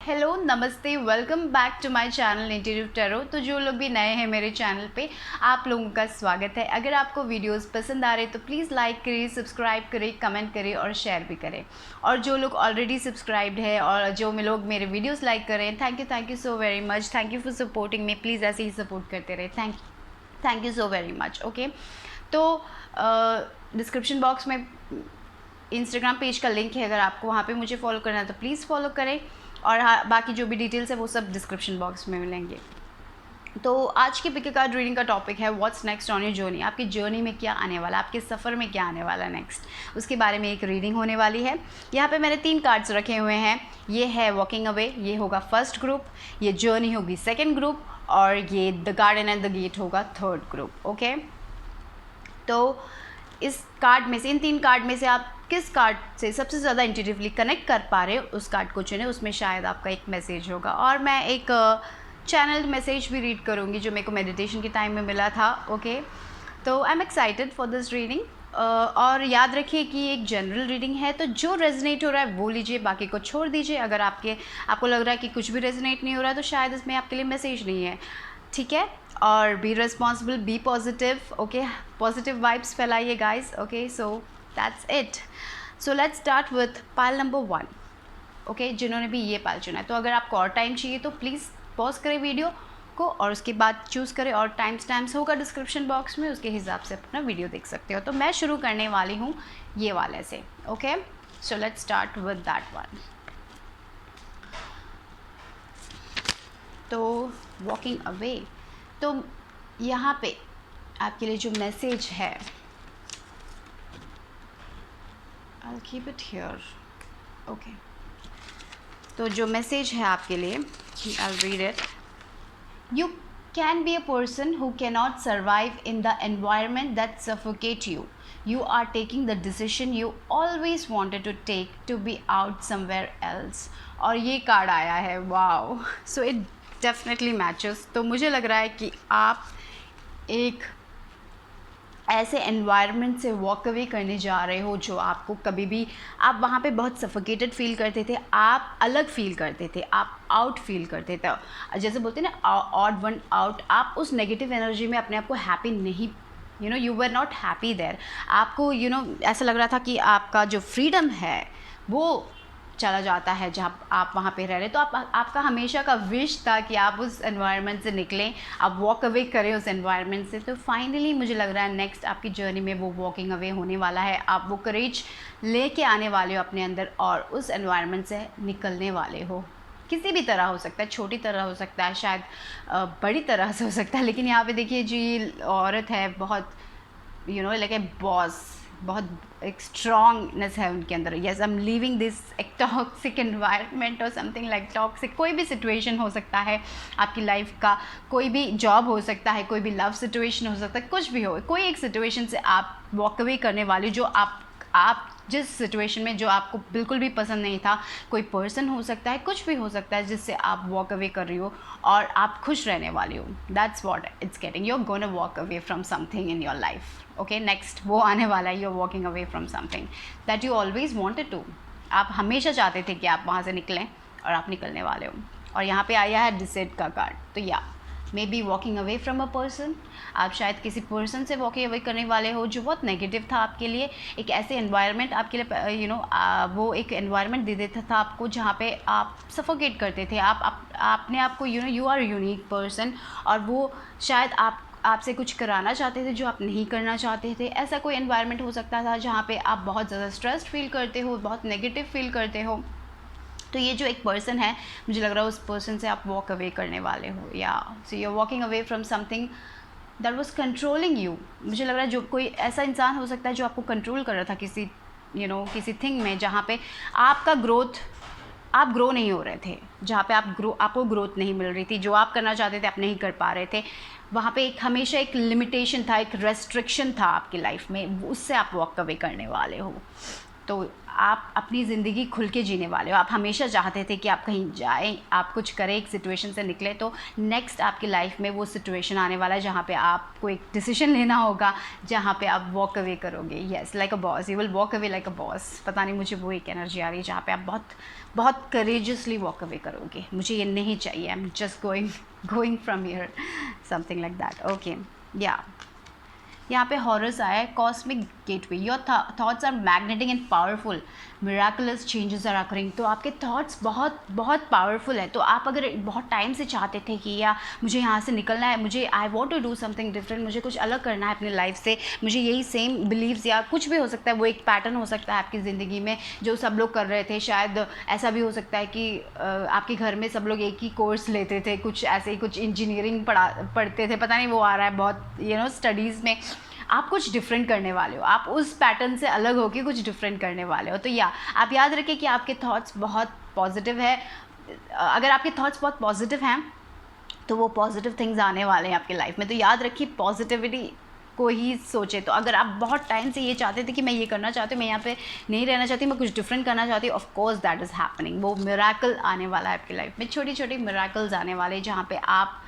Hello, namaste, welcome back to my channel interior tarot. तो जो लोग भी नए हैं मेरे चैनल पे, आप लोगों का स्वागत है। अगर आपको वीडियोस पसंद आ रहे तो प्लीज़ लाइक करिए, सब्सक्राइब करिए, कमेंट करिए और शेयर भी करें। और जो लोग ऑलरेडी सब्सक्राइब्ड है और जो लोग मेरे वीडियोस लाइक कर रहे हैं, thank you so very much. Thank you for supporting me. Please ऐसे ही सपोर्ट करते रहे। Thank you so very much. Okay, तो डिस्क्रिप्शन बॉक्स में इंस्टाग्राम पेज का लिंक है, अगर आपको वहाँ पे मुझे फॉलो करना है तो प्लीज़ फॉलो करें। और हाँ, बाकी जो भी डिटेल्स है वो सब डिस्क्रिप्शन बॉक्स में मिलेंगे। तो आज की पिक कार्ड रीडिंग का टॉपिक है what's next on your journey. आपकी जर्नी में क्या आने वाला, आपके सफ़र में क्या आने वाला नेक्स्ट, उसके बारे में एक रीडिंग होने वाली है। यहाँ पे मैंने 3 कार्ड्स रखे हुए हैं। ये है वॉकिंग अवे, ये होगा फर्स्ट ग्रुप, ये जर्नी होगी सेकेंड ग्रुप, और ये the garden and the gate होगा थर्ड ग्रुप। ओके, तो इस कार्ड में से, इन 3 कार्ड में से आप किस कार्ड से सबसे ज़्यादा इंट्यूटिवली कनेक्ट कर पा रहे हो उस कार्ड को चुने, उसमें शायद आपका एक मैसेज होगा। और मैं एक चैनल मैसेज भी रीड करूँगी जो मेरे को मेडिटेशन के टाइम में मिला था। ओके, तो I am excited for this reading. और याद रखिए कि एक जनरल रीडिंग है, तो जो रेजोनेट हो रहा है वो लीजिए, बाकी को छोड़ दीजिए। अगर आपको लग रहा है कि कुछ भी रेजोनेट नहीं हो रहा है तो शायद इसमें आपके लिए मैसेज नहीं है, ठीक है। और be responsible, be positive. Okay, positive vibes फैलाइए guys. Okay, so that's it. So let's start with pile number 1। Okay, जिन्होंने भी ये पाइल चुना है, तो अगर आपको और टाइम चाहिए तो प्लीज़ पॉज करें वीडियो को और उसके बाद चूज़ करें। और टाइम्स होगा डिस्क्रिप्शन बॉक्स में, उसके हिसाब से अपना वीडियो देख सकते हो। तो मैं शुरू करने वाली हूँ ये वाले से। Okay, so let's start with that one. तो वॉकिंग अवे, तो यहाँ पे आपके लिए जो मैसेज है, I'll keep it here. Okay. तो जो मैसेज है आपके लिए, I'll read it. You can be a person who cannot survive in the environment that suffocate you. You are taking the decision you always wanted to take to be out somewhere else. और ये card आया है, wow, so it definitely matches. तो मुझे लग रहा है कि आप एक ऐसे एनवायरनमेंट से वॉक अवे करने जा रहे हो जो आपको कभी भी, आप वहाँ पे बहुत सफोकेटेड फील करते थे, आप अलग फील करते थे, आप आउट फील करते थे, जैसे बोलते हैं ना ऑड वन आउट। आप उस नेगेटिव एनर्जी में अपने आप को हैप्पी नहीं, you were not happy there. आपको ऐसा लग रहा था कि आपका जो फ्रीडम है वो चला जाता है जहाँ आप वहाँ पे रह रहे। तो आपका हमेशा का विश था कि आप उस एनवायरनमेंट से निकलें, आप वॉक अवे करें उस एनवायरनमेंट से। तो फाइनली मुझे लग रहा है नेक्स्ट आपकी जर्नी में वो वॉकिंग अवे होने वाला है। आप वो करेज लेके आने वाले हो अपने अंदर और उस एनवायरनमेंट से निकलने वाले हो। किसी भी तरह हो सकता है, छोटी तरह हो सकता है, शायद बड़ी तरह से हो सकता है। लेकिन यहाँ पे देखिए जी, औरत है बहुत, लाइक ए बॉस, बहुत एक स्ट्रॉन्गनेस है उनके अंदर। Yes, I am living this एक टॉक्सिक एनवायरनमेंट और समथिंग लाइक टॉक्सिक। कोई भी सिचुएशन हो सकता है आपकी लाइफ का, कोई भी जॉब हो सकता है, कोई भी लव सिचुएशन हो सकता है, कुछ भी हो, कोई एक सिचुएशन से आप वॉक अवे करने वाले, जो आप जिस सिचुएशन में जो आपको बिल्कुल भी पसंद नहीं था, कोई पर्सन हो सकता है, कुछ भी हो सकता है जिससे आप वॉक अवे कर रही हो और आप खुश रहने वाली हो। That's what it's getting, you are gonna walk away from something in your life. Okay, next वो आने वाला है, you are walking away from something that you always wanted to. आप हमेशा चाहते थे कि आप वहाँ से निकलें और आप निकलने वाले हो। और यहाँ पे आया है डिसाइड का कार्ड। तो या may be walking away from a person, आप शायद किसी पर्सन से वॉकिंग अवे करने वाले हो जो बहुत नेगेटिव था आपके लिए। एक ऐसे एनवायरनमेंट आपके लिए, वो एक एनवायरनमेंट दे देता था आपको जहाँ पे आप सफोकेट करते थे। आपने आपको यू आर यूनिक पर्सन, और वो शायद आपसे कुछ कराना चाहते थे जो आप नहीं करना चाहते थे। ऐसा कोई एनवायरनमेंट हो सकता था जहाँ पे आप बहुत ज़्यादा स्ट्रेस्ड फील करते हो, बहुत नेगेटिव फील करते हो। तो ये जो एक पर्सन है, मुझे लग रहा है उस पर्सन से आप वॉक अवे करने वाले हो, या so you are walking away from something that was controlling you. मुझे लग रहा है जो कोई ऐसा इंसान हो सकता है जो आपको कंट्रोल कर रहा था किसी किसी थिंग में, जहाँ पे आपका ग्रोथ, आप ग्रो नहीं हो रहे थे, जहाँ पे आपको ग्रोथ नहीं मिल रही थी, जो आप करना चाहते थे आप नहीं कर पा रहे थे। वहाँ पे हमेशा एक लिमिटेशन था, एक रेस्ट्रिक्शन था आपकी लाइफ में, उससे आप वॉक अवे करने वाले हो। तो आप अपनी ज़िंदगी खुल के जीने वाले हो। आप हमेशा चाहते थे कि आप कहीं जाएं, आप कुछ करें, एक सिचुएशन से निकले, तो नेक्स्ट आपकी लाइफ में वो सिचुएशन आने वाला है जहाँ पे आपको एक डिसीजन लेना होगा, जहाँ पे आप वॉक अवे करोगे। Yes, like a boss, you will walk away like a boss. पता नहीं, मुझे वो एक एनर्जी आ रही है जहाँ पे आप बहुत बहुत करेजियसली वॉक अवे करोगे। मुझे ये नहीं चाहिए, I am just going from here, something like that. Okay, या यहाँ पे हॉरस आया है, cosmic gateway, your thoughts are magnetic and powerful, miraculous changes are occurring. तो आपके थॉट्स बहुत बहुत पावरफुल है। तो आप अगर बहुत टाइम से चाहते थे कि या मुझे यहाँ से निकलना है, मुझे I want to do something different, मुझे कुछ अलग करना है अपनी लाइफ से, मुझे यही सेम बिलीव्स या कुछ भी हो सकता है, वो एक पैटर्न हो सकता है आपकी ज़िंदगी में जो सब लोग कर रहे थे। शायद ऐसा भी हो सकता है कि आपके घर में सब लोग एक ही कोर्स लेते थे, कुछ ऐसे ही, कुछ इंजीनियरिंग पढ़ते थे, पता नहीं वो आ रहा है बहुत स्टडीज़ में। आप कुछ डिफरेंट करने वाले हो, आप उस पैटर्न से अलग होके कुछ डिफरेंट करने वाले हो। तो या आप याद रखें कि आपके थॉट्स बहुत पॉजिटिव है। अगर आपके थॉट्स बहुत पॉजिटिव हैं तो वो पॉजिटिव थिंग्स आने वाले हैं आपकी लाइफ में। तो याद रखिए, पॉजिटिविटी को ही सोचे। तो अगर आप बहुत टाइम से ये चाहते थे कि मैं ये करना चाहती हूँ, मैं यहाँ पे नहीं रहना चाहती, मैं कुछ डिफरेंट करना चाहती हूँ, of course that is happening. वो मिराकल आने वाला है आपकी लाइफ में, छोटी छोटी मिराकल्स आने वाले हैं जहाँ पे आप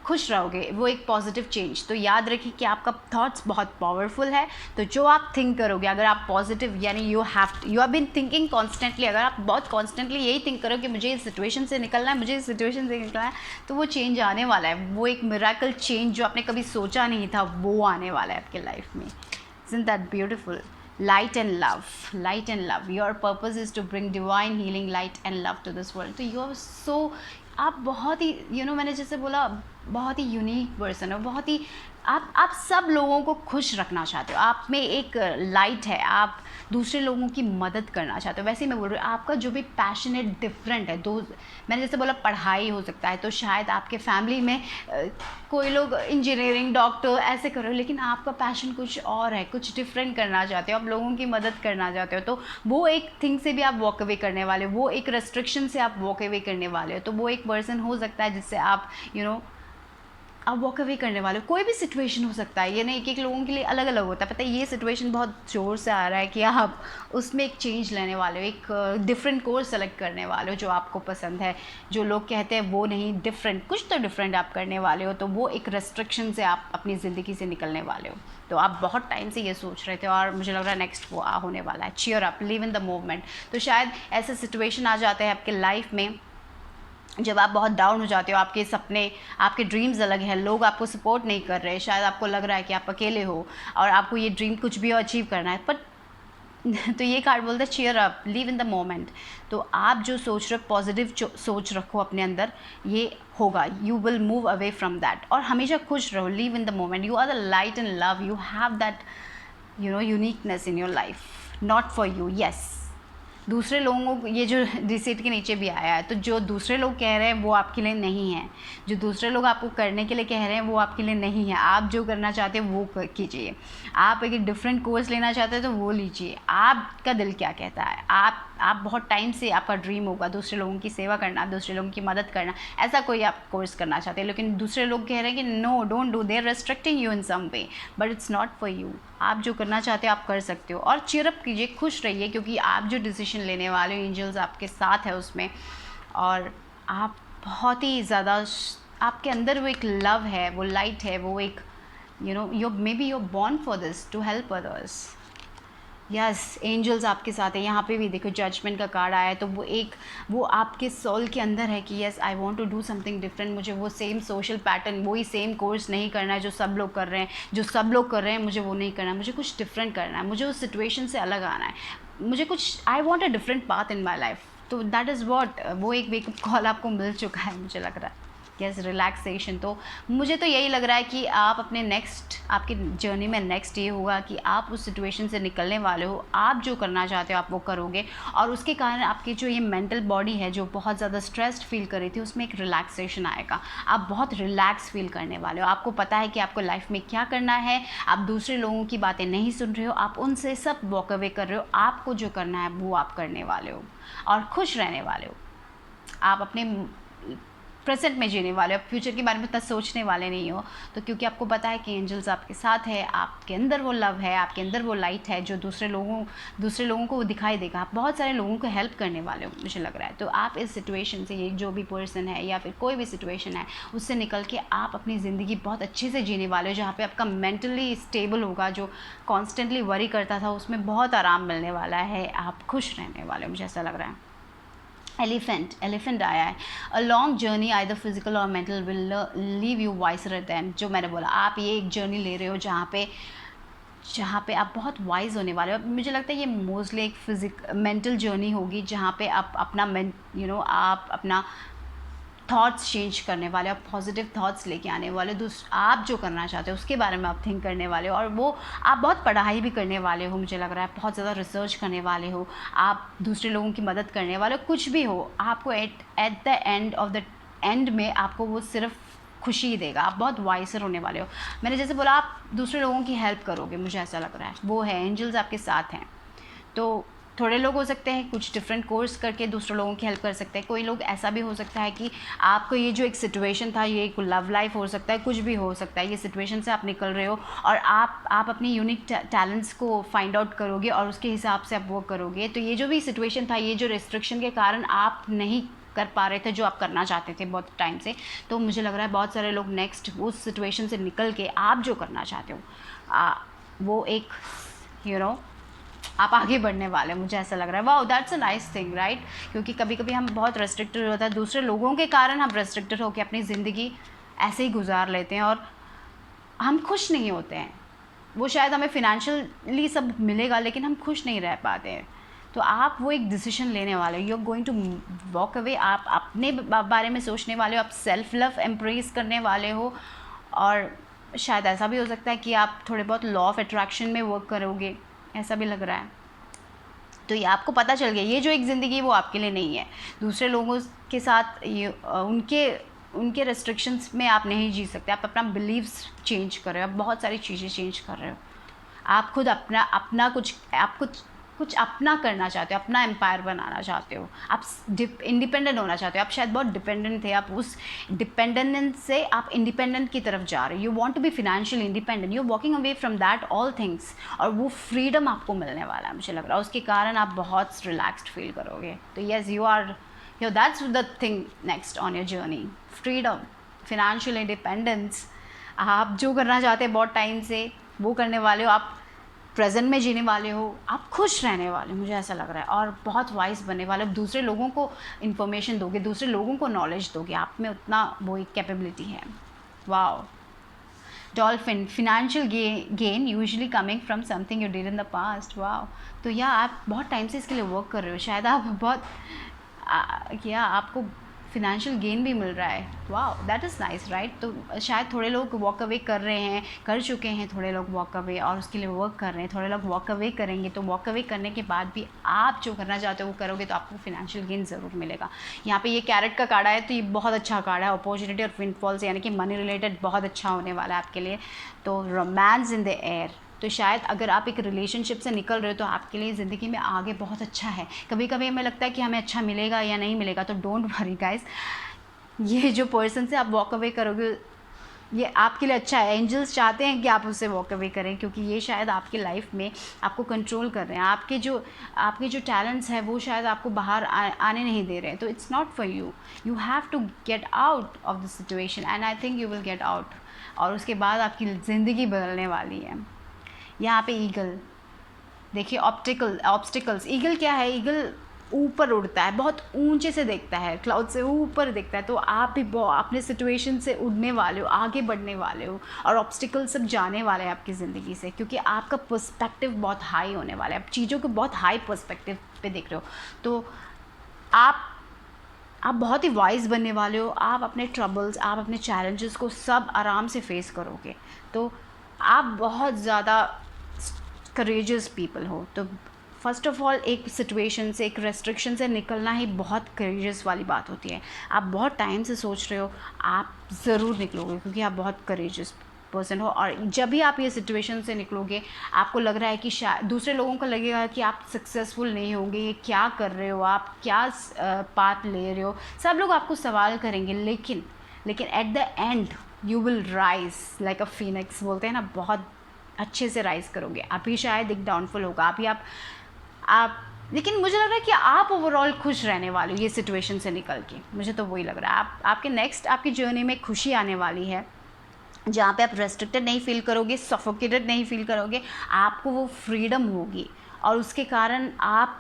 खुश रहोगे, वो एक पॉजिटिव चेंज। तो याद रखिए कि आपका थॉट्स बहुत पावरफुल है। तो जो आप थिंक करोगे, अगर आप पॉजिटिव, यानी you have been thinking constantly, अगर आप बहुत कॉन्स्टेंटली यही थिंक करो कि मुझे इस सिचुएशन से निकलना है, मुझे इस सिचुएशन से निकलना है, तो वो चेंज आने वाला है। वो एक मिराकल चेंज जो आपने कभी सोचा नहीं था, वो आने वाला है आपके लाइफ में। Isn't that beautiful? light and love, your purpose is to bring divine healing, light and love to this world. तो you are so, आप बहुत ही मैंने जैसे बोला, बहुत ही यूनिक पर्सन हो, बहुत ही आप सब लोगों को खुश रखना चाहते हो, आप में एक लाइट है, आप दूसरे लोगों की मदद करना चाहते हो। वैसे ही मैं बोल रही हूँ, आपका जो भी पैशन है डिफरेंट है। मैंने जैसे बोला पढ़ाई हो सकता है, तो शायद आपके फैमिली में कोई लोग इंजीनियरिंग, डॉक्टर ऐसे कर रहे हो, लेकिन आपका पैशन कुछ और है, कुछ डिफरेंट करना चाहते हो, आप लोगों की मदद करना चाहते हो। तो वो एक थिंग से भी आप वॉक अवे करने वाले हो, वो एक रेस्ट्रिक्शन से आप वॉक अवे करने वाले हो। तो वो एक पर्सन हो सकता है जिससे आप आप वॉक अवे करने वाले हो। कोई भी सिचुएशन हो सकता है, ये नहीं, एक लोगों के लिए अलग अलग होता है। पता है, ये सिचुएशन बहुत ज़ोर से आ रहा है कि आप उसमें एक चेंज लेने वाले हो, एक डिफरेंट कोर्स सेलेक्ट करने वाले हो जो आपको पसंद है। जो लोग कहते हैं वो नहीं, डिफरेंट, कुछ तो डिफरेंट आप करने वाले हो। तो वो एक रेस्ट्रिक्शन से आप अपनी ज़िंदगी से निकलने वाले हो। तो आप बहुत टाइम से ये सोच रहे थे और मुझे लग रहा है नेक्स्ट वो होने वाला है। Cheer up, live in the movement. तो शायद ऐसे सिचुएशन आ जाते हैं आपके लाइफ में जब आप बहुत डाउन हो जाते हो, आपके सपने, आपके ड्रीम्स अलग हैं, लोग आपको सपोर्ट नहीं कर रहे, शायद आपको लग रहा है कि आप अकेले हो और आपको ये ड्रीम कुछ भी अचीव करना है, पर तो ये कार्ड बोलता है cheer up, live in the moment. तो आप जो सोच रहे हो, पॉजिटिव सोच रखो अपने अंदर, ये होगा, you will move away from that. और हमेशा खुश रहो, live in the moment. You are the light and love, you have that uniqueness in your life, not for you. Yes, दूसरे लोगों को, ये जो रिसीट के नीचे भी आया है, तो जो दूसरे लोग कह रहे हैं वो आपके लिए नहीं है, जो दूसरे लोग आपको करने के लिए कह रहे हैं वो आपके लिए नहीं है। आप जो करना चाहते हैं वो कीजिए। आप एक डिफरेंट कोर्स लेना चाहते हैं तो वो लीजिए। आपका दिल क्या कहता है? आप बहुत टाइम से आपका ड्रीम होगा दूसरे लोगों की सेवा करना, दूसरे लोगों की मदद करना, ऐसा कोई आप कोर्स करना चाहते हैं, लेकिन दूसरे लोग कह रहे हैं कि no, don't do, they are restricting you in some way, but it's not for you. आप जो करना चाहते हो आप कर सकते हो। और चीयर अप कीजिए, खुश रहिए, क्योंकि आप जो डिसीजन लेने वाले हो, एंजल्स आपके साथ है उसमें। और आप बहुत ही ज़्यादा, आपके अंदर वो एक लव है, वो लाइट है, वो एक you may B you born for this, to help others. Yes, angels आपके साथ है। यहाँ पे भी देखो जजमेंट का कार्ड आया है, तो वो आपके सोल के अंदर है कि yes, I want to do something different. मुझे वो सेम सोशल पैटर्न, वही सेम कोर्स नहीं करना है जो सब लोग कर रहे हैं, मुझे वो नहीं करना है, मुझे कुछ डिफरेंट करना है, मुझे उस सिचुएशन से अलग आना है, मुझे कुछ, I want a different path in my life. तो दैट इज़ वॉट, वो एक वेकअप कॉल आपको मिल चुका है, मुझे लग रहा है। Yes, relaxation. तो मुझे तो यही लग रहा है कि आप अपने आपकी जर्नी में नेक्स्ट ये होगा कि आप उस सिचुएशन से निकलने वाले हो, आप जो करना चाहते हो आप वो करोगे, और उसके कारण आपकी जो ये मेंटल बॉडी है जो बहुत ज़्यादा स्ट्रेस्ड फील कर रही थी, उसमें एक रिलैक्सेशन आएगा। आप बहुत रिलैक्स फील करने वाले हो, आपको पता है कि आपको लाइफ में क्या करना है, आप दूसरे लोगों की बातें नहीं सुन रहे हो, आप उनसे सब वॉक अवे कर रहे हो, आपको जो करना है वो आप करने वाले हो और खुश रहने वाले हो। आप अपने प्रेजेंट में जीने वाले हो, फ्यूचर के बारे में इतना सोचने वाले नहीं हो। तो क्योंकि आपको पता है कि एंजल्स आपके साथ है, आपके अंदर वो लव है, आपके अंदर वो लाइट है जो दूसरे लोगों को वो दिखाई देगा। आप बहुत सारे लोगों को हेल्प करने वाले हो मुझे लग रहा है। तो आप इस सिचुएशन से, ये जो भी पर्सन है या फिर कोई भी सिचुएशन है, उससे निकल के आप अपनी ज़िंदगी बहुत अच्छे से जीने वाले हो, जहाँ पे आपका मेंटली स्टेबल होगा। जो कॉन्स्टेंटली वरी करता था उसमें बहुत आराम मिलने वाला है, आप खुश रहने वाले हो, मुझे ऐसा लग रहा है। एलिफेंट आया है। A long journey either physical और mental will leave you wiser then, जो मैंने बोला, आप ये एक जर्नी ले रहे हो जहाँ पे आप बहुत वाइज होने वाले हो। मुझे लगता है ये मोस्टली एक मेंटल जर्नी होगी, जहाँ पे आप अपना आप अपना थॉट्स चेंज करने वाले, आप पॉजिटिव थॉट्स लेके आने वाले, आप जो करना चाहते हो उसके बारे में आप थिंक करने वाले हो। और वो आप बहुत पढ़ाई भी करने वाले हो, मुझे लग रहा है बहुत ज़्यादा रिसर्च करने वाले हो, आप दूसरे लोगों की मदद करने वाले हो। कुछ भी हो, आपको एट द एंड में आपको वो सिर्फ खुशी ही देगा। आप बहुत वाइसर होने वाले हो। मैंने जैसे बोला, आप दूसरे लोगों की हेल्प करोगे, मुझे ऐसा लग रहा है वो है, एंजल्स आपके साथ हैं। तो थोड़े लोग हो सकते हैं कुछ डिफरेंट कोर्स करके दूसरे लोगों की हेल्प कर सकते हैं। कोई लोग ऐसा भी हो सकता है कि आपको ये जो एक सिचुएशन था, ये एक लव लाइफ हो सकता है, कुछ भी हो सकता है, ये सिचुएशन से आप निकल रहे हो और आप अपनी यूनिक टैलेंट्स को फाइंड आउट करोगे और उसके हिसाब से आप वो करोगे। तो ये जो भी सिचुएशन था, ये जो रिस्ट्रिक्शन के कारण आप नहीं कर पा रहे थे जो आप करना चाहते थे बहुत टाइम से, तो मुझे लग रहा है बहुत सारे लोग नेक्स्ट उस सिचुएशन से निकल के आप जो करना चाहते हो वो एक आप आगे बढ़ने वाले हैं, मुझे ऐसा लग रहा है। Wow, that's a nice thing, right? क्योंकि कभी कभी हम बहुत रेस्ट्रिक्टेड होता है, दूसरे लोगों के कारण हम रेस्ट्रिक्टेड होकर अपनी ज़िंदगी ऐसे ही गुजार लेते हैं और हम खुश नहीं होते हैं। वो शायद हमें फिनेंशियली सब मिलेगा लेकिन हम खुश नहीं रह पाते हैं। तो आप वो एक डिसीजन लेने वाले हो, you are going to walk away. आप अपने बारे में सोचने वाले हो, आप सेल्फ लव एम्प्रेस करने वाले हो। और शायद ऐसा भी हो सकता है कि आप थोड़े बहुत लॉ ऑफ अट्रैक्शन में वर्क करोगे, ऐसा भी लग रहा है। तो ये आपको पता चल गया, ये जो एक ज़िंदगी वो आपके लिए नहीं है। दूसरे लोगों के साथ उनके रेस्ट्रिक्शंस में आप नहीं जी सकते। आप अपना बिलीव्स चेंज कर रहे हो, आप बहुत सारी चीज़ें चेंज कर रहे हो। आप खुद अपना कुछ अपना करना चाहते हो, अपना एम्पायर बनाना चाहते हो, आप इंडिपेंडेंट होना चाहते हो। आप शायद बहुत डिपेंडेंट थे, आप उस डिपेंडेंट से आप इंडिपेंडेंट की तरफ जा रहे हो। You want to be financially independent, you walking away from that all things, और वो फ्रीडम आपको मिलने वाला है, मुझे लग रहा है। उसके कारण आप बहुत रिलैक्स्ड फील करोगे। तो yes, that's the thing next on your journey, freedom, financial independence. आप जो करना चाहते हैं बहुत टाइम से वो करने वाले हो, आप प्रेजेंट में जीने वाले हो, आप खुश रहने वाले हो, मुझे ऐसा लग रहा है। और बहुत वाइज बनने वाले हो, दूसरे लोगों को इन्फॉर्मेशन दोगे, दूसरे लोगों को नॉलेज दोगे, आप में उतना वो एक कैपेबिलिटी है। Wow. Dolphin, financial gain usually coming from something you did in the past. Wow. तो या आप बहुत टाइम से इसके लिए वर्क कर रहे हो, शायद आप आपको फिनेंशियल गेन भी मिल रहा है। Wow, that is nice, right? तो शायद थोड़े लोग वॉक अवे कर चुके हैं, थोड़े लोग वॉक अवे और उसके लिए वर्क कर रहे हैं, थोड़े लोग वॉक अवे करेंगे। तो वॉक अवे करने के बाद भी आप जो करना चाहते हो वो करोगे तो आपको फिनेंशियल गेन ज़रूर मिलेगा। यहाँ पे ये कैरेट का कार्ड है, तो ये बहुत अच्छा कार्ड है, अपॉर्चुनिटी और विंडफॉल्स, यानी कि मनी रिलेटेड बहुत अच्छा होने वाला है आपके लिए। तो रोमांस इन द एयर, तो शायद अगर आप एक रिलेशनशिप से निकल रहे हो तो आपके लिए ज़िंदगी में आगे बहुत अच्छा है। कभी कभी हमें लगता है कि हमें अच्छा मिलेगा या नहीं मिलेगा, तो डोंट वरी गाइस, ये जो पर्सन से आप वॉक अवे करोगे ये आपके लिए अच्छा है। एंजल्स चाहते हैं कि आप उससे वॉक अवे करें, क्योंकि ये शायद आपकी लाइफ में आपको कंट्रोल कर रहे हैं। आपके जो टैलेंट्स हैं वो शायद आपको बाहर आने नहीं दे रहे हैं। तो it's not for you, you have to get out of the situation and I think you will get out, और उसके बाद आपकी ज़िंदगी बदलने वाली है। यहाँ पे ईगल देखिए, ऑब्स्टिकल्स। ईगल क्या है? ईगल ऊपर उड़ता है, बहुत ऊंचे से देखता है, क्लाउड से ऊपर देखता है। तो आप भी अपने सिचुएशन से उड़ने वाले हो, आगे बढ़ने वाले हो, और ऑब्स्टिकल सब जाने वाले हैं आपकी ज़िंदगी से, क्योंकि आपका पर्सपेक्टिव बहुत हाई होने वाला है। आप चीज़ों को बहुत हाई पर्सपेक्टिव पे देख रहे हो। तो आप बहुत ही वाइज बनने वाले हो। आप अपने ट्रबल्स, आप अपने चैलेंजेस को सब आराम से फेस करोगे। तो आप बहुत ज़्यादा करेजियस पीपल हो। तो फर्स्ट ऑफ ऑल एक सिचुएशन से, एक रेस्ट्रिक्शन से निकलना ही बहुत करेजियस वाली बात होती है। आप बहुत टाइम से सोच रहे हो, आप ज़रूर निकलोगे, क्योंकि आप बहुत करेजियस पर्सन हो। और जब भी आप ये सिचुएशन से निकलोगे, आपको लग रहा है कि शायद दूसरे लोगों को लगेगा कि आप सक्सेसफुल नहीं होंगे, ये क्या कर रहे हो आप, क्या पाथ ले रहे हो, सब लोग आपको सवाल करेंगे, लेकिन at the end you will rise like a Phoenix, बोलते हैं ना, बहुत अच्छे से राइज करोगे। अभी शायद एक डाउनफॉल होगा, अभी आप लेकिन मुझे लग रहा है कि आप ओवरऑल खुश रहने वाले हो ये सिचुएशन से निकल के, मुझे तो वही लग रहा है। आपके नेक्स्ट आपकी जर्नी में खुशी आने वाली है, जहाँ पे आप रेस्ट्रिक्टेड नहीं फील करोगे, सफोकेटेड नहीं फील करोगे, आपको वो फ्रीडम होगी और उसके कारण आप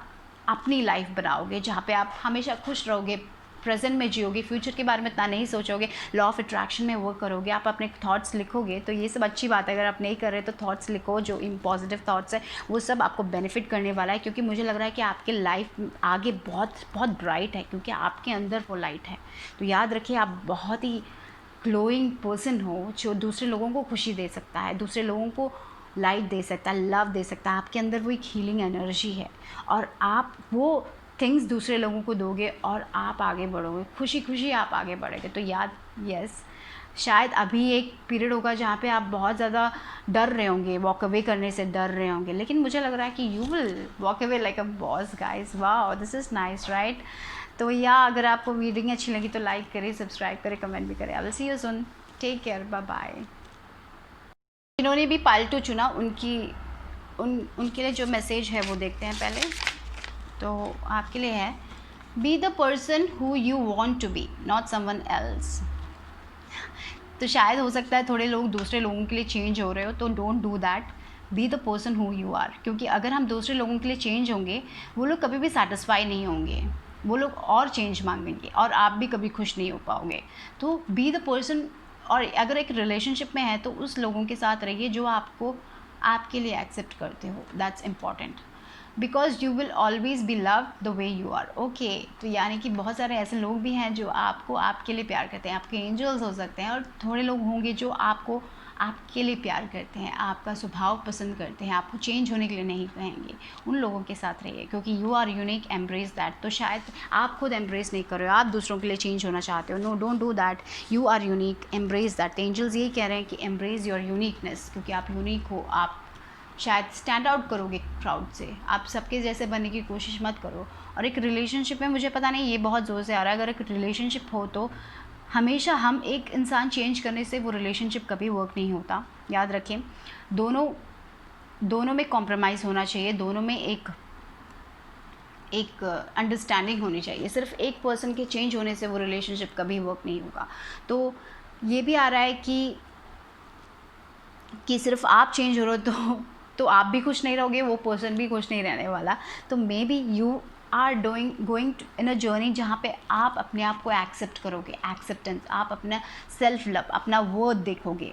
अपनी लाइफ बनाओगे जहाँ पे आप हमेशा खुश रहोगे, प्रेजेंट में जियोगे, फ्यूचर के बारे में इतना नहीं सोचोगे, लॉ ऑफ अट्रैक्शन में वर्क करोगे, आप अपने थॉट्स लिखोगे। तो ये सब अच्छी बात है, अगर आप नहीं कर रहे तो थॉट्स लिखो, जो पॉजिटिव थॉट्स है वो सब आपको बेनिफिट करने वाला है, क्योंकि मुझे लग रहा है कि आपके लाइफ आगे बहुत बहुत ब्राइट है, क्योंकि आपके अंदर वो लाइट है। तो याद रखिए, आप बहुत ही ग्लोइंग पर्सन हो जो दूसरे लोगों को खुशी दे सकता है, दूसरे लोगों को लाइट दे सकता है, लव दे सकता है। आपके अंदर वो एक हीलिंग एनर्जी है और आप वो थिंग्स दूसरे लोगों को दोगे और आप आगे बढ़ोगे, खुशी खुशी आप आगे बढ़ोगे। तो यस, शायद अभी एक पीरियड होगा जहाँ पे आप बहुत ज़्यादा डर रहे होंगे, वॉक अवे करने से डर रहे होंगे, लेकिन मुझे लग रहा है कि you will walk away like a boss guys. Wow, this is nice, right? तो अगर आपको वीडियो अच्छी लगी तो लाइक करें, सब्सक्राइब करें, कमेंट भी करें। I will see you soon, take care, bye bye. जिन्होंने भी पार्ट 2 चुना उनके लिए जो मैसेज है वो देखते हैं पहले। तो आपके लिए है, be the person who you want to be, not someone else. तो शायद हो सकता है थोड़े लोग दूसरे लोगों के लिए चेंज हो रहे हो, तो don't do that, be the person who you are. क्योंकि अगर हम दूसरे लोगों के लिए चेंज होंगे, वो लोग कभी भी सेटिस्फाई नहीं होंगे, वो लोग और चेंज मांगेंगे और आप भी कभी खुश नहीं हो पाओगे। तो बी द पर्सन, और अगर एक रिलेशनशिप में है तो उस लोगों के साथ रहिए जो आपको आपके लिए एक्सेप्ट करते हो, that's important, because you will always be love the way you are. Okay, तो यानी कि बहुत सारे ऐसे लोग भी हैं जो आपको आपके लिए प्यार करते हैं, आपके एंजल्स हो सकते हैं, और थोड़े लोग होंगे जो आपको आपके लिए प्यार करते हैं, आपका स्वभाव पसंद करते हैं, आपको चेंज होने के लिए नहीं कहेंगे। उन लोगों के साथ रहिए, क्योंकि you are unique, embrace that. तो शायद आप खुद एम्ब्रेस नहीं कर रहे हो, आप दूसरों के लिए चेंज होना चाहते हो, no, don't do that, you are unique, embrace that. Angels यही कह रहे हैं कि एम्ब्रेस योर यूनिकनेस, क्योंकि आप यूनिक हो, आप शायद स्टैंड आउट करोगे क्राउड से, आप सबके जैसे बनने की कोशिश मत करो। और एक रिलेशनशिप में, मुझे पता नहीं ये बहुत ज़ोर से आ रहा है, अगर एक रिलेशनशिप हो तो हमेशा हम एक इंसान चेंज करने से वो रिलेशनशिप कभी वर्क नहीं होता। याद रखें, दोनों में कॉम्प्रोमाइज़ होना चाहिए, दोनों में एक अंडरस्टैंडिंग होनी चाहिए। सिर्फ एक पर्सन के चेंज होने से वो रिलेशनशिप कभी वर्क नहीं होगा। तो ये भी आ रहा है कि सिर्फ आप चेंज हो रहे हो तो आप भी खुश नहीं रहोगे, वो पर्सन भी खुश नहीं रहने वाला। तो may be you are going in a journey जहाँ पे आप अपने आप को एक्सेप्ट करोगे, एक्सेप्टेंस, आप अपना सेल्फ लव, अपना वर्थ देखोगे।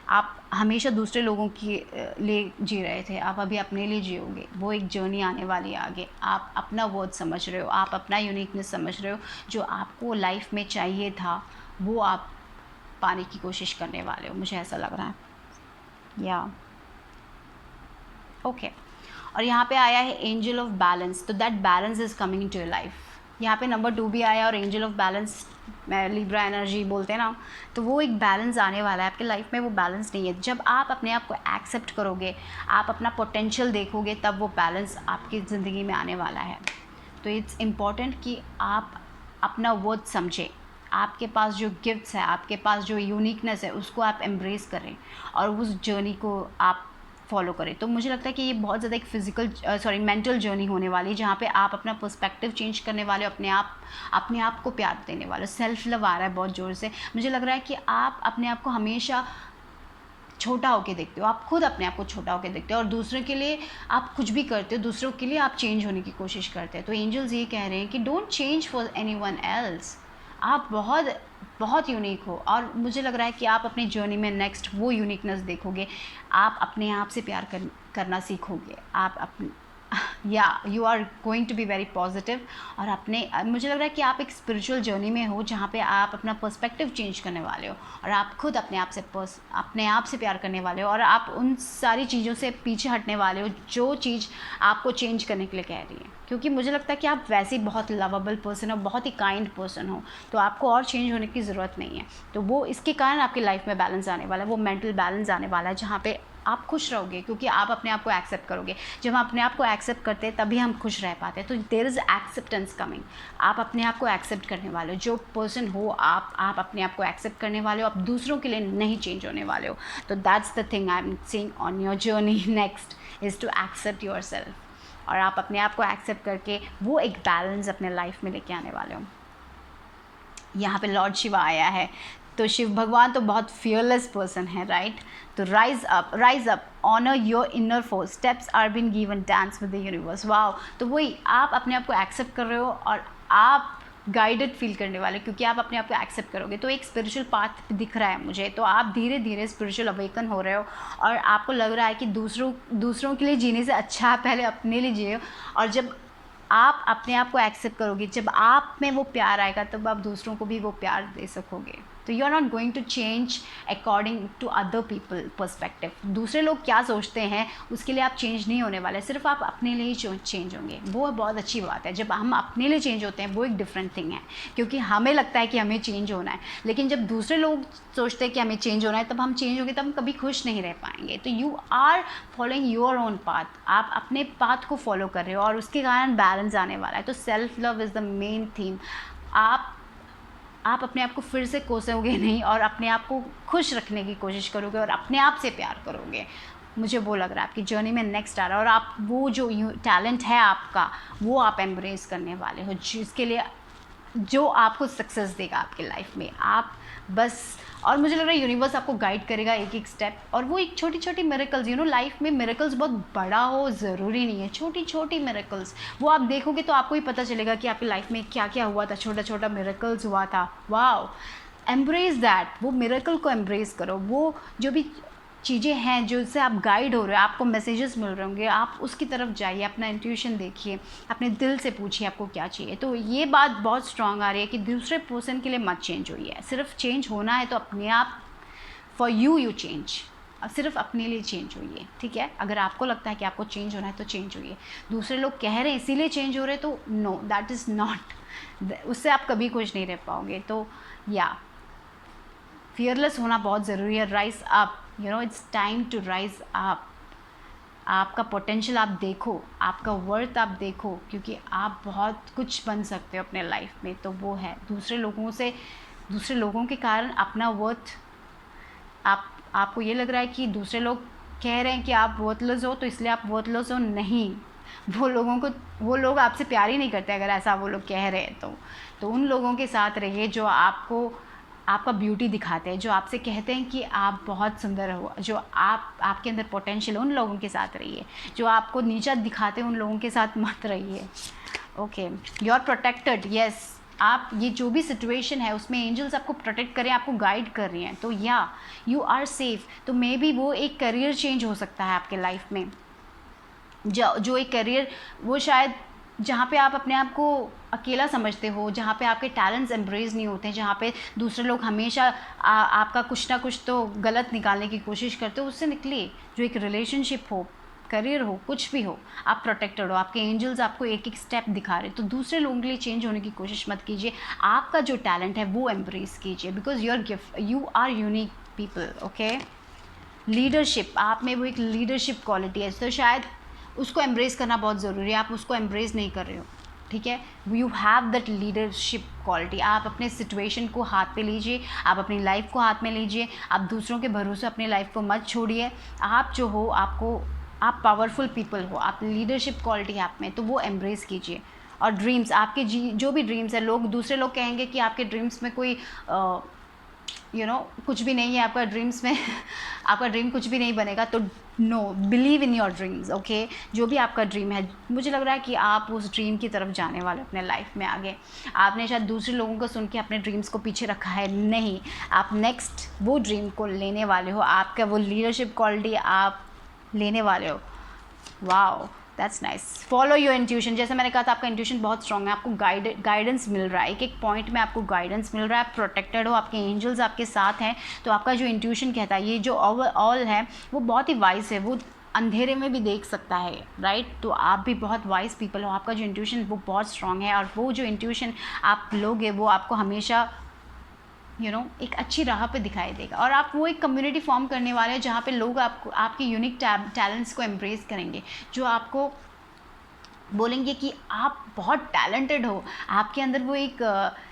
आप हमेशा दूसरे लोगों के लिए जी रहे थे, आप अभी अपने लिए जियोगे, वो एक जर्नी आने वाली है आगे। आप अपना वर्थ समझ रहे हो, आप अपना यूनिकनेस समझ रहे हो, जो आपको लाइफ में चाहिए था वो आप पाने की कोशिश करने वाले हो, मुझे ऐसा लग रहा है। ओके, और यहाँ पे आया है एंजल ऑफ बैलेंस, तो that balance is coming to your life. यहाँ पे नंबर 2 भी आया और angel of balance, Libra energy बोलते हैं ना, तो वो एक बैलेंस आने वाला है आपके लाइफ में। वो बैलेंस नहीं है, जब आप अपने आप को एक्सेप्ट करोगे, आप अपना पोटेंशियल देखोगे, तब वो बैलेंस आपकी ज़िंदगी में आने वाला है। तो इट्स इम्पॉर्टेंट कि आप अपना वर्थ समझें, आपके पास जो गिफ्ट्स है, आपके पास जो यूनिकनेस है, उसको आप एम्ब्रेस करें और उस जर्नी को आप फॉलो करें। तो मुझे लगता है कि ये बहुत ज़्यादा एक मेंटल जर्नी होने वाली है, जहाँ पे आप अपना पर्सपेक्टिव चेंज करने वाले हो, अपने आप को प्यार देने वाले। सेल्फ लव आ रहा है बहुत ज़ोर से। मुझे लग रहा है कि आप अपने आप को हमेशा छोटा होके देखते हो, आप खुद अपने आप को छोटा होके देखते हो, और दूसरों के लिए आप कुछ भी करते हो, दूसरों के लिए आप चेंज होने की कोशिश करते हैं। तो एंजल्स ये कह रहे हैं कि don't change for anyone else, आप बहुत बहुत यूनिक हो, और मुझे लग रहा है कि आप अपनी जर्नी में नेक्स्ट वो यूनिकनेस देखोगे, आप अपने आप से प्यार करना सीखोगे, आप या you are going to be very positive. और अपने मुझे लग रहा है कि आप एक स्पिरिचुअल जर्नी में हो जहाँ पे आप अपना पर्सपेक्टिव चेंज करने वाले हो और आप खुद अपने आप से प्यार करने वाले हो और आप उन सारी चीज़ों से पीछे हटने वाले हो जो चीज़ आपको चेंज करने के लिए कह रही है, क्योंकि मुझे लगता है कि आप वैसे ही बहुत लवेबल पर्सन हो, बहुत ही काइंड पर्सन हो, तो आपको और चेंज होने की ज़रूरत नहीं है। तो वो इसके कारण आपकी लाइफ में बैलेंस आने वाला है, वो मेंटल बैलेंस आने वाला है जहाँ पे आप खुश रहोगे, क्योंकि आप अपने आप को एक्सेप्ट करोगे। जब हम अपने आप को एक्सेप्ट करते हैं तभी हम खुश रह पाते हैं। तो देयर इज़ एक्सेप्टेंस कमिंग। आप अपने आप को एक्सेप्ट करने वाले हो, जो पर्सन हो आप अपने आप को एक्सेप्ट करने वाले हो, आप दूसरों के लिए नहीं चेंज होने वाले हो। तो that's the thing I am seeing on your journey next is to accept yourself. और आप अपने आप को एक्सेप्ट करके वो एक बैलेंस अपने लाइफ में लेके आने वाले हो। यहाँ पे लॉर्ड शिवा आया है, तो शिव भगवान तो बहुत फियरलेस पर्सन है, राइट। तो rise up, honour your inner force, steps are been given, dance with the universe. Wow, तो वही आप अपने आप को एक्सेप्ट कर रहे हो और आप गाइडेड फील करने वाले, क्योंकि आप अपने आप को एक्सेप्ट करोगे। तो एक स्पिरिचुअल पाथ दिख रहा है मुझे, तो आप धीरे धीरे स्पिरिचुअल अवेकन हो रहे हो और आपको लग रहा है कि दूसरों के लिए जीने से अच्छा आप पहले अपने लिए जिए। और जब आप अपने आप को एक्सेप्ट करोगे, जब आप में वो प्यार आएगा, तब आप दूसरों को भी वो प्यार दे सकोगे। तो you are not going to change according to other people perspective. दूसरे लोग क्या सोचते हैं उसके लिए आप चेंज नहीं होने वाले, सिर्फ आप अपने लिए ही चेंज होंगे। वो बहुत अच्छी बात है, जब हम अपने लिए चेंज होते हैं वो एक डिफरेंट थिंग है, क्योंकि हमें लगता है कि हमें चेंज होना है, लेकिन जब दूसरे लोग सोचते हैं कि हमें चेंज होना है तब हम चेंज होंगे, तब हम कभी खुश नहीं रह पाएंगे। तो you are following your own path, आप अपने पाथ को फॉलो कर रहे हो और उसके कारण बैलेंस आने वाला है। तो self love is the main theme. आप अपने आप को फिर से कोसोगे नहीं और अपने आप को खुश रखने की कोशिश करोगे और अपने आप से प्यार करोगे। मुझे वो लग रहा है आपकी जर्नी में नेक्स्ट आ रहा है और आप वो जो टैलेंट है आपका वो आप एम्ब्रेस करने वाले हो, जिसके लिए जो आपको सक्सेस देगा आपकी लाइफ में। आप बस, और मुझे लग रहा है यूनिवर्स आपको गाइड करेगा एक एक स्टेप, और वो एक छोटी छोटी मिरेकल्स, लाइफ में मिरेकल्स बहुत बड़ा हो ज़रूरी नहीं है, छोटी छोटी मिरेकल्स वो आप देखोगे तो आपको ही पता चलेगा कि आपकी लाइफ में क्या क्या हुआ था, छोटा छोटा मिरेकल्स हुआ था। वाओ, एम्ब्रेस दैट, वो मिरेकल को एम्ब्रेस करो। वो जो भी चीज़ें हैं जिससे आप गाइड हो रहे हो, आपको मैसेजेस मिल रहे होंगे, आप उसकी तरफ जाइए, अपना इंट्यूशन देखिए, अपने दिल से पूछिए आपको क्या चाहिए। तो ये बात बहुत स्ट्रांग आ रही है कि दूसरे पर्सन के लिए मत चेंज होइए, सिर्फ चेंज होना है तो अपने आप, फॉर यू चेंज, अब सिर्फ अपने लिए चेंज होइए, ठीक है। अगर आपको लगता है कि आपको चेंज होना है तो चेंज होइए। दूसरे लोग कह रहे हैं इसीलिए चेंज हो रहे हैं, तो नो, दैट इज़ नॉट, उससे आप कभी खुश नहीं रह पाओगे। तो या फियरलेस होना बहुत ज़रूरी है। Rise up, it's time to rise up. आपका पोटेंशियल आप देखो, आपका वर्थ आप देखो, क्योंकि आप बहुत कुछ बन सकते हो अपने लाइफ में। तो वो है दूसरे लोगों के कारण अपना वर्थ, आपको ये लग रहा है कि दूसरे लोग कह रहे हैं कि आप वर्थलेस हो तो इसलिए आप वर्थलेस हो, नहीं। वो लोग आपसे प्यार ही नहीं करते अगर ऐसा वो लोग कह रहे हैं तो उन लोगों के साथ रहिए जो आपका ब्यूटी दिखाते हैं, जो आपसे कहते हैं कि आप बहुत सुंदर हो, जो आपके अंदर पोटेंशियल, उन लोगों के साथ रहिए। जो आपको नीचा दिखाते हैं उन लोगों के साथ मत रहिए। Okay, you are protected, yes. आप ये जो भी सिचुएशन है उसमें एंजल्स आपको प्रोटेक्ट करें, आपको गाइड कर रही हैं, तो या यू आर सेफ। तो मे बी वो एक करियर चेंज हो सकता है आपके लाइफ में, जो एक करियर, वो शायद जहाँ पे आप अपने आप को अकेला समझते हो, जहाँ पे आपके टैलेंट्स एम्ब्रेस नहीं होते हैं, जहाँ पे दूसरे लोग हमेशा आपका कुछ ना कुछ तो गलत निकालने की कोशिश करते हो, उससे निकलिए। जो एक रिलेशनशिप हो, करियर हो, कुछ भी हो, आप प्रोटेक्टेड हो, आपके एंजल्स आपको एक एक स्टेप दिखा रहे। तो दूसरे लोगों के लिए चेंज होने की कोशिश मत कीजिए, आपका जो टैलेंट है वो एम्ब्रेस कीजिए, because you are gift, you are unique people. Okay, leadership, आप में वो एक लीडरशिप क्वालिटी है, तो शायद उसको एम्ब्रेस करना बहुत ज़रूरी है, आप उसको एम्ब्रेस नहीं कर रहे हो, ठीक है। You have that leadership quality. आप अपने सिचुएशन को हाथ पे लीजिए, आप अपनी लाइफ को हाथ में लीजिए, आप दूसरों के भरोसे अपनी लाइफ को मत छोड़िए। आप जो हो, आप पावरफुल पीपल हो, आप लीडरशिप क्वालिटी है आप में, तो वो एम्ब्रेस कीजिए। और ड्रीम्स, आपके जो भी ड्रीम्स है, दूसरे लोग कहेंगे कि आपके ड्रीम्स में कोई कुछ भी नहीं है आपका ड्रीम्स में आपका ड्रीम कुछ भी नहीं बनेगा, तो no, believe in your dreams. Okay, जो भी आपका ड्रीम है, मुझे लग रहा है कि आप उस ड्रीम की तरफ जाने वाले अपने लाइफ में आगे। आपने शायद दूसरे लोगों को सुन के अपने ड्रीम्स को पीछे रखा है, नहीं, आप नेक्स्ट वो ड्रीम को लेने वाले हो, आपका वो लीडरशिप क्वालिटी आप लेने वाले हो। Wow, that's nice. Follow your intuition. जैसे मैंने कहा था आपका इंट्यूशन बहुत स्ट्रांग है, आपको गाइडेंस मिल रहा है, एक एक पॉइंट में आपको गाइडेंस मिल रहा है, आप प्रोटेक्टेड हो, आपके एंजल्स आपके साथ हैं. तो आपका जो इंट्यूशन कहता है, ये जो ओवरऑल है वो बहुत ही वाइज है, वो अंधेरे में भी देख सकता है, राइट. तो आप भी बहुत वाइज पीपल हो, आपका जो इंट्यूशन वो बहुत स्ट्रांग है, और वो जो इंट्यूशन आप लोगे वो आपको हमेशा एक अच्छी राह पे दिखाई देगा. और आप वो एक कम्युनिटी फॉर्म करने वाले हैं जहाँ पे लोग आपको आपके यूनिक टैलेंट्स को एम्ब्रेस करेंगे, जो आपको बोलेंगे कि आप बहुत टैलेंटेड हो, आपके अंदर वो एक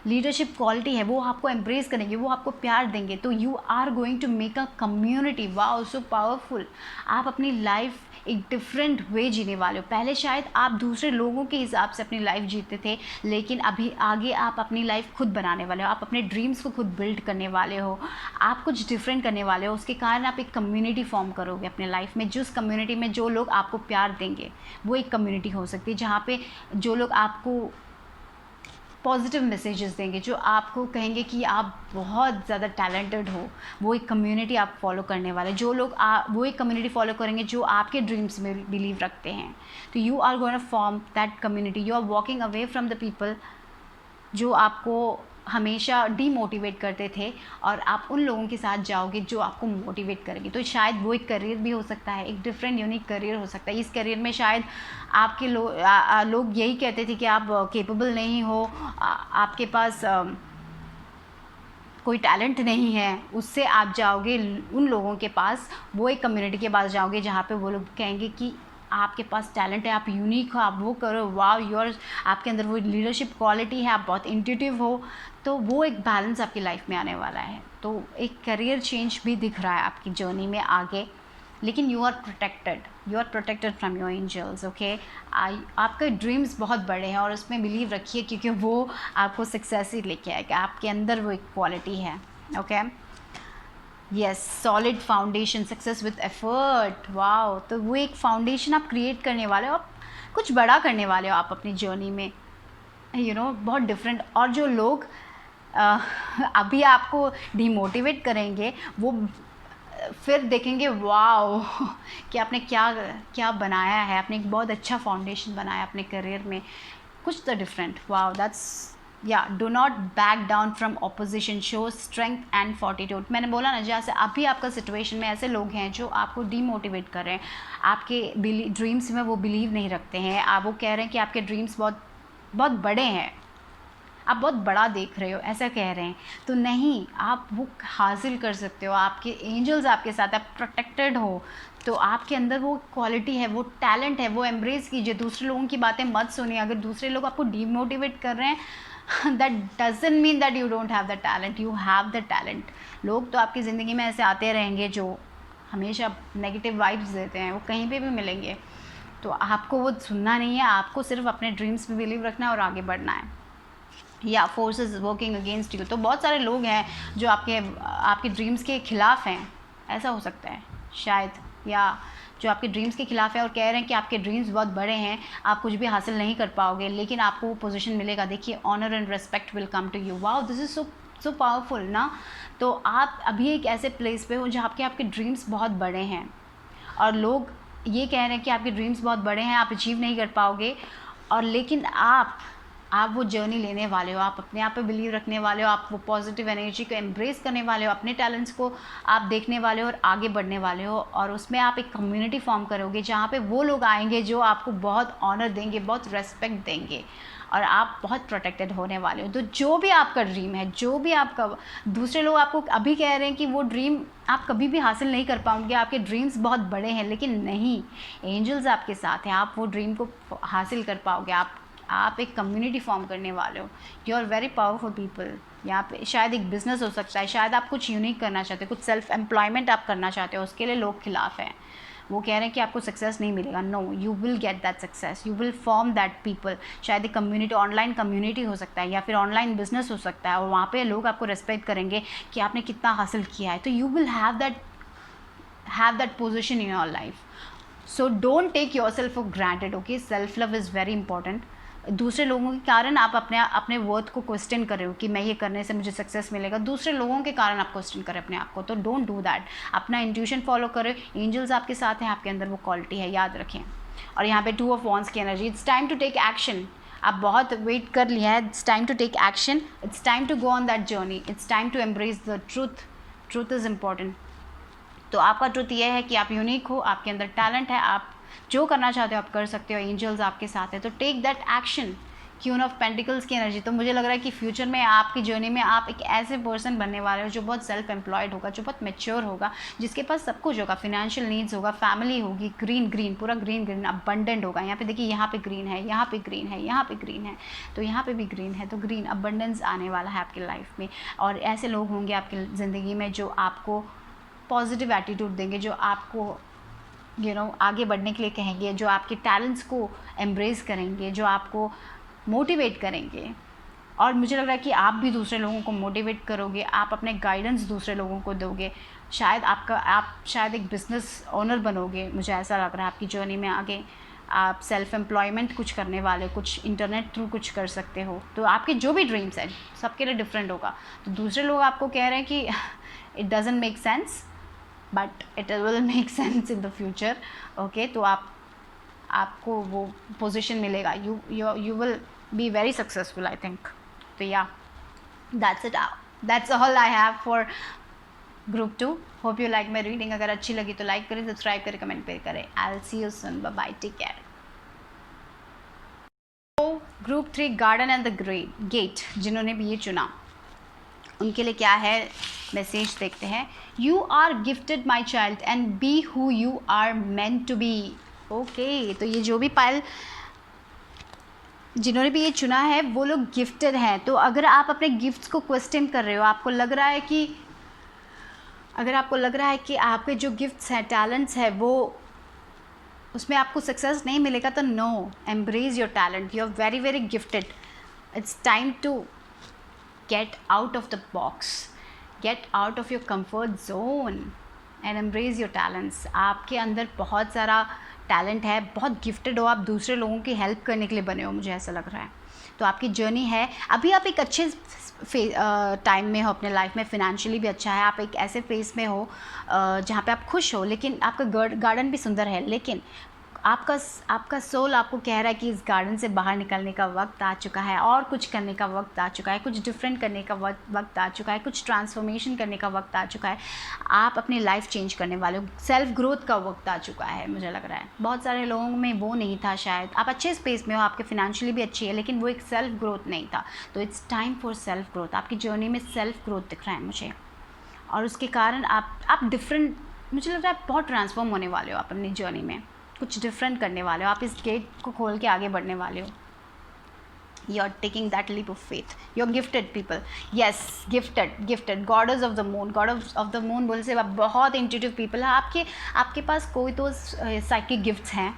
लीडरशिप क्वालिटी है, वो आपको एम्ब्रेस करेंगे, वो आपको प्यार देंगे. तो you are going to make a community. Wow, so powerful. आप अपनी लाइफ एक डिफरेंट वे जीने वाले हो. पहले शायद आप दूसरे लोगों के हिसाब से अपनी लाइफ जीते थे, लेकिन अभी आगे आप अपनी लाइफ खुद बनाने वाले हो, आप अपने ड्रीम्स को खुद बिल्ड करने वाले हो, आप कुछ डिफरेंट करने वाले हो. उसके कारण आप एक कम्युनिटी फॉर्म करोगे अपने लाइफ में, जिस कम्युनिटी में जो लोग आपको प्यार देंगे वो एक कम्युनिटी हो सकती है, जहाँ पे जो लोग आपको पॉजिटिव मैसेजेस देंगे, जो आपको कहेंगे कि आप बहुत ज़्यादा टैलेंटेड हो, वो एक कम्युनिटी आप फॉलो करने वाले. जो लोग वो एक कम्युनिटी फॉलो करेंगे जो आपके ड्रीम्स में बिलीव रखते हैं. तो you are going to form that community. You are walking away from the people जो आपको हमेशा डीमोटिवेट करते थे, और आप उन लोगों के साथ जाओगे जो आपको मोटिवेट करेंगे. तो शायद वो एक करियर भी हो सकता है, एक डिफरेंट यूनिक करियर हो सकता है. इस करियर में शायद आपके लोग यही कहते थे कि आप कैपेबल नहीं हो, आपके पास कोई टैलेंट नहीं है. उससे आप जाओगे उन लोगों के पास, वो एक कम्युनिटी के पास जाओगे जहाँ पे वो लोग कहेंगे कि आपके पास टैलेंट है, आप यूनिक हो, आप वो करो, वाओ, योर आपके अंदर वो लीडरशिप क्वालिटी है, आप बहुत इंट्यूटिव हो. तो वो एक बैलेंस आपकी लाइफ में आने वाला है. तो एक करियर चेंज भी दिख रहा है आपकी जर्नी में आगे, लेकिन you are protected from your angels. Okay, आपके ड्रीम्स बहुत बड़े हैं और उसमें बिलीव रखिए, क्योंकि वो आपको सक्सेस ही लेके आएगा. आपके अंदर वो एक क्वालिटी है. Okay, yes, solid foundation, success with effort. Wow, तो वो एक फाउंडेशन आप क्रिएट करने वाले हो, आप कुछ बड़ा करने वाले हो आप अपनी जर्नी में, बहुत डिफरेंट. और जो लोग अभी आपको डिमोटिवेट करेंगे, वो फिर देखेंगे वाओ कि आपने क्या क्या बनाया है, आपने एक बहुत अच्छा फाउंडेशन बनाया अपने करियर में, कुछ तो different. Wow, that's do not back down from opposition, show strength and fortitude. मैंने बोला ना, जैसे अभी आपका सिचुएशन में ऐसे लोग हैं जो आपको डीमोटिवेट कर रहे हैं, आपके ड्रीम्स में वो बिलीव नहीं रखते हैं, आप वो कह रहे हैं कि आपके ड्रीम्स बहुत बहुत बड़े हैं, आप बहुत बड़ा देख रहे हो, ऐसा कह रहे हैं. तो नहीं, आप वो हासिल कर सकते हो, आपके एंजल्स आपके साथ, आप प्रोटेक्टेड हो. तो आपके अंदर वो क्वालिटी है, वो टैलेंट है, वो एम्ब्रेस कीजिए. दूसरे लोगों की बातें मत सुनिए. अगर दूसरे लोग आपको डीमोटिवेट कर रहे हैं, that doesn't mean that you don't have the talent, you have the talent. लोग तो आपकी ज़िंदगी में ऐसे आते रहेंगे जो हमेशा नेगेटिव वाइब्स देते हैं, वो कहीं पे भी मिलेंगे. तो आपको वो सुनना नहीं है, आपको सिर्फ अपने ड्रीम्स पे बिलीव रखना है और आगे बढ़ना है. या फोर्सेस वर्किंग अगेंस्ट यू, तो बहुत सारे लोग हैं जो आपके ड्रीम्स के खिलाफ हैं, ऐसा हो सकता है शायद, या जो आपके ड्रीम्स के खिलाफ है और कह रहे हैं कि आपके ड्रीम्स बहुत बड़े हैं, आप कुछ भी हासिल नहीं कर पाओगे, लेकिन आपको वो पोजीशन मिलेगा. देखिए, honour and respect will come to you. Wow, this is so powerful ना. तो आप अभी एक ऐसे प्लेस पे हो जहाँ के आपके ड्रीम्स बहुत बड़े हैं, और लोग ये कह रहे हैं कि आपके ड्रीम्स बहुत बड़े हैं, आप अचीव नहीं कर पाओगे, और लेकिन आप वो जर्नी लेने वाले हो, आप अपने आप पे बिलीव रखने वाले हो, आप वो पॉजिटिव एनर्जी को एम्ब्रेस करने वाले हो, अपने टैलेंट्स को आप देखने वाले हो और आगे बढ़ने वाले हो. और उसमें आप एक कम्युनिटी फॉर्म करोगे जहाँ पे वो लोग आएंगे जो आपको बहुत ऑनर देंगे, बहुत रेस्पेक्ट देंगे, और आप बहुत प्रोटेक्टेड होने वाले हो. तो जो भी आपका ड्रीम है, जो भी आपका, दूसरे लोग आपको अभी कह रहे हैं कि वो ड्रीम आप कभी भी हासिल नहीं कर पाओगे, आपके ड्रीम्स बहुत बड़े हैं, लेकिन नहीं, एंजल्स आपके साथ हैं, आप वो ड्रीम को हासिल कर पाओगे. आप एक कम्युनिटी फॉर्म करने वाले हो. You are very powerful people. यहाँ पे शायद एक बिज़नेस हो सकता है, शायद आप कुछ यूनिक करना चाहते हो, कुछ सेल्फ एम्प्लॉयमेंट आप करना चाहते हो, उसके लिए लोग खिलाफ हैं, वो कह रहे हैं कि आपको सक्सेस नहीं मिलेगा. No, you will get that success, you will form that people. शायद एक कम्युनिटी, ऑनलाइन कम्युनिटी हो सकता है, या फिर ऑनलाइन बिजनेस हो सकता है, और वहाँ पे लोग आपको रेस्पेक्ट करेंगे कि आपने कितना हासिल किया है. तो you will have that position in your life. So don't take yourself for granted. Okay, self love is very important. दूसरे लोगों के कारण आप अपने वर्थ को क्वेश्चन कर रहे हो कि मैं ये करने से मुझे सक्सेस मिलेगा, दूसरे लोगों के कारण आप क्वेश्चन करें अपने आप को. तो डोंट डू दैट. अपना इंट्यूशन फॉलो करें, एंजल्स आपके साथ हैं, आपके अंदर वो क्वालिटी है, याद रखें. और यहाँ पे 2 ऑफ वॉन्ड्स की energy, it's time to take action. आप बहुत वेट कर लिया है, it's time to take action, it's time to go on that journey, it's time to embrace the truth. Truth is important. तो आपका ट्रूथ ये है कि आप यूनिक हो, आपके अंदर टैलेंट है, आप जो करना चाहते हो आप कर सकते हो, एंजल्स आपके साथ है, तो take that action. Queen of pentacles की एनर्जी, तो मुझे लग रहा है कि फ्यूचर में आपकी जर्नी में आप एक ऐसे पर्सन बनने वाले हो जो बहुत सेल्फ एम्प्लॉयड होगा, जो बहुत मैच्योर होगा, जिसके पास सब कुछ होगा, फिनेंशियल नीड्स होगा, फैमिली होगी, ग्रीन पूरा ग्रीन अबंडेंट होगा। यहाँ पे देखिए, यहाँ पे ग्रीन है, यहाँ पे ग्रीन है, यहाँ पे ग्रीन है, तो यहाँ पे भी ग्रीन है, तो ग्रीन अबंडेंस आने वाला है आपकी लाइफ में। और ऐसे लोग होंगे आपकी ज़िंदगी में जो आपको पॉजिटिव एटीट्यूड देंगे, जो आपको आगे बढ़ने के लिए कहेंगे, जो आपके टैलेंट्स को एम्ब्रेस करेंगे, जो आपको मोटिवेट करेंगे। और मुझे लग रहा है कि आप भी दूसरे लोगों को मोटिवेट करोगे, आप अपने गाइडेंस दूसरे लोगों को दोगे, शायद आप शायद एक बिज़नेस ओनर बनोगे, मुझे ऐसा लग रहा है आपकी जर्नी में आगे। आप सेल्फ एम्प्लॉयमेंट कुछ करने वाले, कुछ इंटरनेट थ्रू कुछ कर सकते हो। तो आपके जो भी ड्रीम्स हैं सबके लिए डिफरेंट होगा। तो दूसरे लोग आपको कह रहे हैं कि it doesn't make sense, but it will make sense in the future. Okay, तो आपको वो पोजीशन मिलेगा, you will be very successful, I think. तो या that's it, that's all I have for group 2। Hope you like my reading. अगर अच्छी लगी तो लाइक करें, सब्सक्राइब करें, कमेंट पे करें। I will see you soon, bye bye, take care. Group 3 garden and the gate, जिन्होंने भी ये चुना उनके लिए क्या है मैसेज देखते हैं। You are gifted my child and be who you are meant to be. Okay, तो ये जो भी पायल जिन्होंने भी ये चुना है वो लोग गिफ्टेड हैं। तो अगर आप अपने गिफ्ट्स को क्वेश्चन कर रहे हो, आपको लग रहा है कि आपके जो गिफ्ट्स हैं, टैलेंट्स हैं, वो उसमें आपको सक्सेस नहीं मिलेगा, तो no, embrace your talent, you are very very gifted. It's time to get out of the box, get out of your comfort zone and embrace your talents। आपके अंदर बहुत सारा टैलेंट है, बहुत गिफ्टेड हो, आप दूसरे लोगों की हेल्प करने के लिए बने हो, मुझे ऐसा लग रहा है। तो आपकी जर्नी है, अभी आप एक अच्छे टाइम में हो अपने लाइफ में, फिनेंशियली भी अच्छा है, आप एक ऐसे फेस में हो जहाँ पे आप खुश हो, लेकिन आपका गार्डन भी सुंदर है, लेकिन आपका सोल आपको कह रहा है कि इस गार्डन से बाहर निकलने का वक्त आ चुका है, और कुछ करने का वक्त आ चुका है, कुछ डिफरेंट करने का वक्त आ चुका है, कुछ ट्रांसफॉर्मेशन करने का वक्त आ चुका है। आप अपनी लाइफ चेंज करने वाले हो, सेल्फ ग्रोथ का वक्त आ चुका है, मुझे लग रहा है। बहुत सारे लोगों में वो नहीं था, शायद आप अच्छे स्पेस में हो, आपके फिनेंशियली भी अच्छी है, लेकिन वो एक सेल्फ ग्रोथ नहीं था। तो it's time for self growth. आपकी जर्नी में सेल्फ ग्रोथ दिख रहा है मुझे, और उसके कारण आप डिफरेंट, मुझे लग रहा है बहुत ट्रांसफॉर्म होने वाले हो आप अपनी जर्नी में, कुछ डिफरेंट करने वाले हो, आप इस गेट को खोल के आगे बढ़ने वाले हो। You are taking that leap of faith, you are gifted people, yes, gifted goddess of the moon. Goddess of the moon बोल से आप बहुत इंट्यूटिव पीपल है, आपके पास कोई तो साइकिक गिफ्ट्स हैं,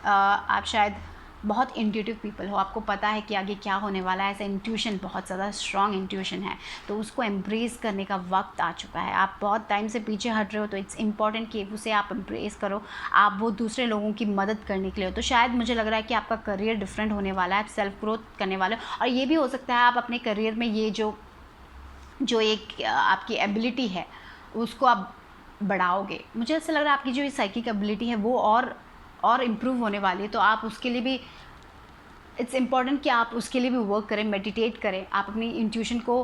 आप शायद बहुत इंट्यूटिव पीपल हो, आपको पता है कि आगे क्या होने वाला है, ऐसा इंट्यूशन, बहुत ज़्यादा स्ट्रॉन्ग इंट्यूशन है, तो उसको एम्ब्रेस करने का वक्त आ चुका है। आप बहुत टाइम से पीछे हट रहे हो, तो इट्स इम्पॉर्टेंट कि उसे आप एम्ब्रेस करो, आप वो दूसरे लोगों की मदद करने के लिए हो। तो शायद मुझे लग रहा है कि आपका करियर डिफरेंट होने वाला है, आप सेल्फ ग्रोथ करने वाले हो, और ये भी हो सकता है आप अपने करियर में ये जो एक आपकी एबिलिटी है उसको आप बढ़ाओगे। मुझे ऐसा लग रहा है आपकी जो साइकिक एबिलिटी है वो और इम्प्रूव होने वाली है, तो आप उसके लिए भी इट्स इम्पॉर्टेंट कि आप उसके लिए भी वर्क करें, मेडिटेट करें, आप अपनी इंट्यूशन को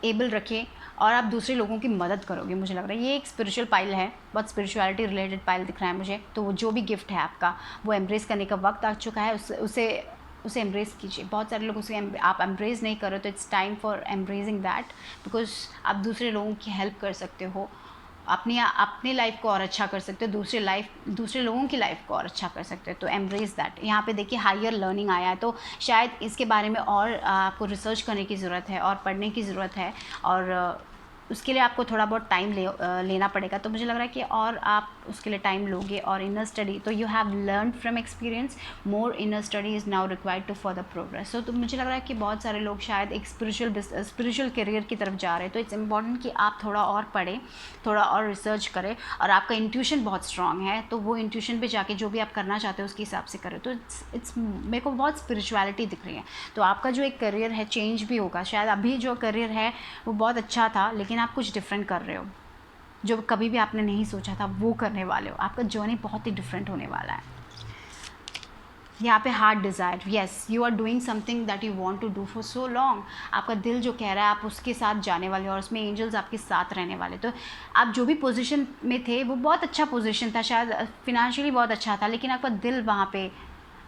एबल रखें, और आप दूसरे लोगों की मदद करोगे। मुझे लग रहा है ये एक स्पिरिचुअल पाइल है, बहुत स्पिरिचुअलिटी रिलेटेड पाइल दिख रहा है मुझे। तो वो जो भी गिफ्ट है आपका, वो एम्ब्रेस करने का वक्त आ चुका है, उसे एम्ब्रेस कीजिए। बहुत सारे लोग उसे आप एम्ब्रेस नहीं करो, तो it's time for embracing that, because आप दूसरे लोगों की हेल्प कर सकते हो, अपनी लाइफ को और अच्छा कर सकते हो, दूसरे लोगों की लाइफ को और अच्छा कर सकते हो। तो एम्ब्रेस दैट। यहाँ पे देखिए हायर लर्निंग आया है, तो शायद इसके बारे में और आपको रिसर्च करने की ज़रूरत है और पढ़ने की ज़रूरत है, और उसके लिए आपको थोड़ा बहुत टाइम लेना पड़ेगा। तो मुझे लग रहा है कि और आप उसके लिए टाइम लोगे, और इनर स्टडी, तो you have learn from experience, more inner study is now required to further progress. तो मुझे लग रहा है कि बहुत सारे लोग शायद एक स्पिरिचुअल करियर की तरफ जा रहे हैं, तो इट्स इम्पॉर्टेंट कि आप थोड़ा और पढ़ें, थोड़ा और रिसर्च करें, और आपका इंट्यूशन बहुत स्ट्रांग है, तो वो इंट्यूशन पे जाके जो भी आप करना चाहते हो उसके हिसाब से करें। तो इट्स मेरे को बहुत स्पिरिचुअलिटी दिख रही है। तो आपका जो एक करियर है चेंज भी होगा, शायद अभी जो करियर है वो बहुत अच्छा था, लेकिन आप कुछ डिफरेंट कर रहे हो, जो कभी भी आपने नहीं सोचा था वो करने वाले हो। आपका जर्नी बहुत ही डिफरेंट होने वाला है। यहाँ पे heart desire, yes you are doing something that you want to do for so long. आपका दिल जो कह रहा है आप उसके साथ जाने वाले हो और उसमें एंजल्स आपके साथ रहने वाले। तो आप जो भी पोजीशन में थे वो बहुत अच्छा पोजीशन था, शायद फिनेंशियली बहुत अच्छा था, लेकिन आपका दिल वहाँ पे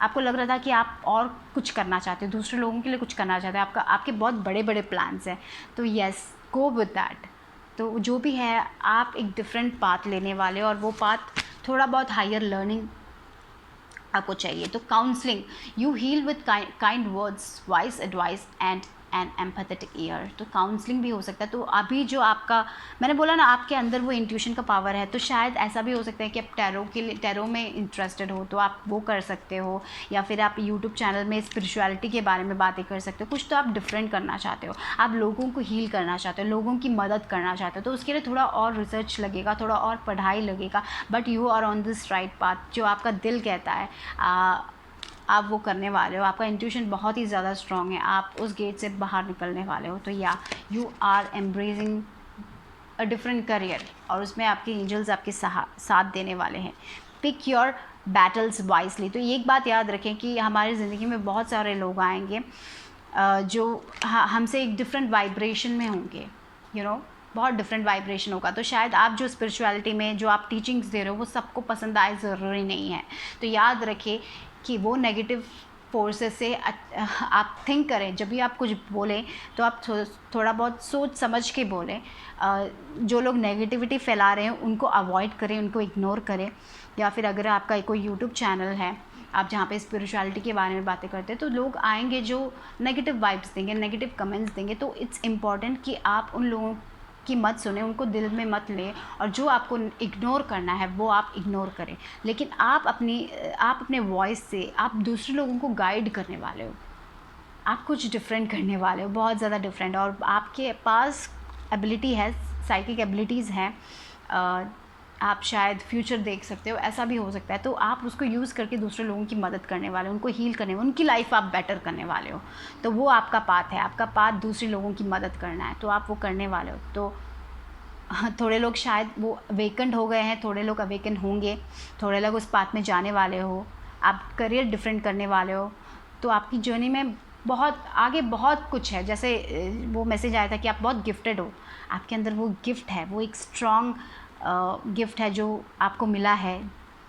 आपको लग रहा था कि आप और कुछ करना चाहते हो, दूसरे लोगों के लिए कुछ करना चाहते हो, आपके बहुत बड़े बड़े प्लान्स हैं। तो येस गो विद दैट। तो जो भी है आप एक डिफरेंट पाथ लेने वाले हो और वो पाथ थोड़ा बहुत हायर लर्निंग आपको चाहिए। तो counselling, you heal with kind words, wise advice and an empathetic ear. तो काउंसलिंग भी हो सकता है। तो अभी जो आपका, मैंने बोला ना आपके अंदर वो इंट्यूशन का पावर है, तो शायद ऐसा भी हो सकता है कि आप टैरो में इंटरेस्टेड हो तो आप वो कर सकते हो, या फिर आप यूट्यूब चैनल में स्पिरिचुअलिटी के बारे में बातें कर सकते हो। कुछ तो आप डिफरेंट करना चाहते हो, आप लोगों को हील करना चाहते हो, लोगों की मदद करना चाहते हो। तो उसके लिए थोड़ा और रिसर्च लगेगा, थोड़ा और पढ़ाई लगेगा, but you are on this right path. जो आपका दिल कहता है आप वो करने वाले हो। आपका इंट्यूशन बहुत ही ज़्यादा स्ट्रॉन्ग है, आप उस गेट से बाहर निकलने वाले हो। तो या you are embracing a different career और उसमें आपके एंजल्स आपके साथ देने वाले हैं। Pick your battles wisely. तो ये एक बात याद रखें कि हमारी ज़िंदगी में बहुत सारे लोग आएंगे जो हमसे एक डिफरेंट वाइब्रेशन में होंगे, यू नो बहुत डिफरेंट वाइब्रेशन होगा। तो शायद आप जो स्पिरिचुअलिटी में जो आप टीचिंग्स दे रहे हो वो सबको पसंद आए, ज़रूरी नहीं है। तो याद रखें कि वो नेगेटिव फोर्सेस से आप थिंक करें। जब भी आप कुछ बोलें तो आप थोड़ा बहुत सोच समझ के बोलें। जो लोग नेगेटिविटी फैला रहे हैं उनको अवॉइड करें, उनको इग्नोर करें। या फिर अगर आपका कोई यूट्यूब चैनल है आप जहाँ पे स्पिरिचुअलिटी के बारे में बातें करते हैं, तो लोग आएंगे जो नेगेटिव वाइब्स देंगे, नेगेटिव कमेंट्स देंगे। तो इट्स इम्पॉर्टेंट कि आप उन लोगों की मत सुने, उनको दिल में मत लें, और जो आपको इग्नोर करना है वो आप इग्नोर करें। लेकिन आप अपने वॉइस से आप दूसरे लोगों को गाइड करने वाले हो, आप कुछ डिफरेंट करने वाले हो, बहुत ज़्यादा डिफरेंट। और आपके पास एबिलिटी है, साइकिक एबिलिटीज़ हैं, आप शायद फ्यूचर देख सकते हो, ऐसा भी हो सकता है। तो आप उसको यूज़ करके दूसरे लोगों की मदद करने वाले हो, उनको हील करने वाले, उनकी लाइफ आप बेटर करने वाले हो। तो वो आपका पाथ है, आपका पाथ दूसरे लोगों की मदद करना है, तो आप वो करने वाले हो। तो थोड़े लोग शायद वो अवेकन्ड हो गए हैं, थोड़े लोग अवेकन होंगे, थोड़े लोग उस पाथ में जाने वाले हो, आप करियर डिफरेंट करने वाले हो। तो आपकी जर्नी में बहुत आगे बहुत कुछ है। जैसे वो मैसेज आया था कि आप बहुत गिफ्टेड हो, आपके अंदर वो गिफ्ट है, वो एक स्ट्रॉन्ग गिफ्ट है जो आपको मिला है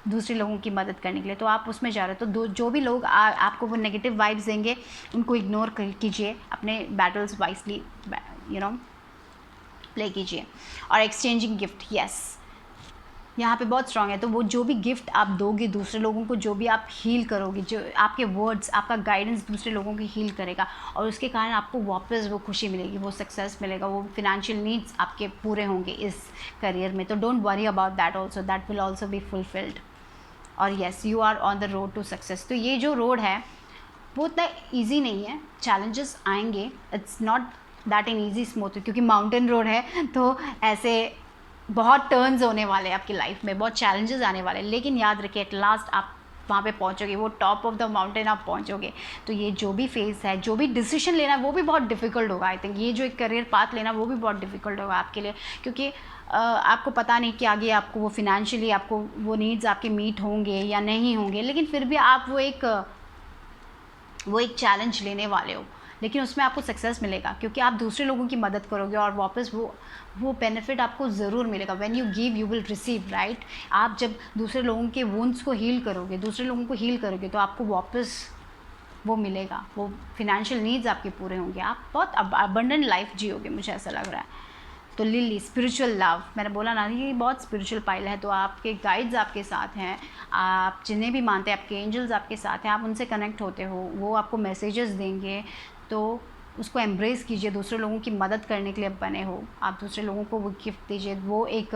दूसरे लोगों की मदद करने के लिए। तो आप उसमें जा रहे हो। तो जो भी लोग आपको वो नेगेटिव वाइब्स देंगे उनको इग्नोर कीजिए, अपने बैटल्स वाइजली प्ले कीजिए। और एक्सचेंजिंग गिफ्ट, यस यहाँ पे बहुत स्ट्रांग है। तो वो जो भी गिफ्ट आप दोगे दूसरे लोगों को, जो भी आप हील करोगे, जो आपके वर्ड्स, आपका गाइडेंस दूसरे लोगों की हील करेगा, और उसके कारण आपको वापस वो खुशी मिलेगी, वो सक्सेस मिलेगा, वो फिनेंशियल नीड्स आपके पूरे होंगे इस करियर में। तो don't worry about that also, that will also be fulfilled. और yes you are on the road to success. तो ये जो रोड है वो उतना ईजी नहीं है, चैलेंजेस आएंगे, it's not that in easy smooth, क्योंकि माउंटेन रोड है। तो ऐसे बहुत टर्न्स होने वाले हैं आपकी लाइफ में, बहुत चैलेंजेस आने वाले हैं, लेकिन याद रखिए एट लास्ट आप वहाँ पे पहुँचोगे, वो टॉप ऑफ द माउंटेन आप पहुँचोगे। तो ये जो भी फेज़ है, जो भी डिसीजन लेना है वो भी बहुत डिफ़िकल्ट होगा। आई थिंक ये जो एक करियर पाथ लेना वो भी बहुत डिफ़िकल्ट होगा आपके लिए, क्योंकि आपको पता नहीं कि आगे आपको वो फिनेंशियली आपको वो नीड्स आपके मीट होंगे या नहीं होंगे, लेकिन फिर भी आप वो एक चैलेंज लेने वाले हो। लेकिन उसमें आपको सक्सेस मिलेगा क्योंकि आप दूसरे लोगों की मदद करोगे और वापस वो बेनिफिट आपको ज़रूर मिलेगा। When you give you will receive, right. आप जब दूसरे लोगों के वुंड्स को हील करोगे, दूसरे लोगों को हील करोगे, तो आपको वापस वो मिलेगा, वो फिनेंशियल नीड्स आपके पूरे होंगे, आप बहुत अबंडेंट लाइफ जियोगे, मुझे ऐसा लग रहा है। तो लिली, स्पिरिचुअल लव, मैंने बोला ना ये बहुत स्पिरिचुअल पाइल है। तो आपके गाइड्स आपके साथ हैं, आप जिन्हें भी मानते हैं, आपके एंजल्स आपके साथ हैं, आप उनसे कनेक्ट होते हो, वो आपको मैसेजेस देंगे। तो उसको एम्ब्रेस कीजिए, दूसरे लोगों की मदद करने के लिए बने हो, आप दूसरे लोगों को वो गिफ्ट दीजिए। वो एक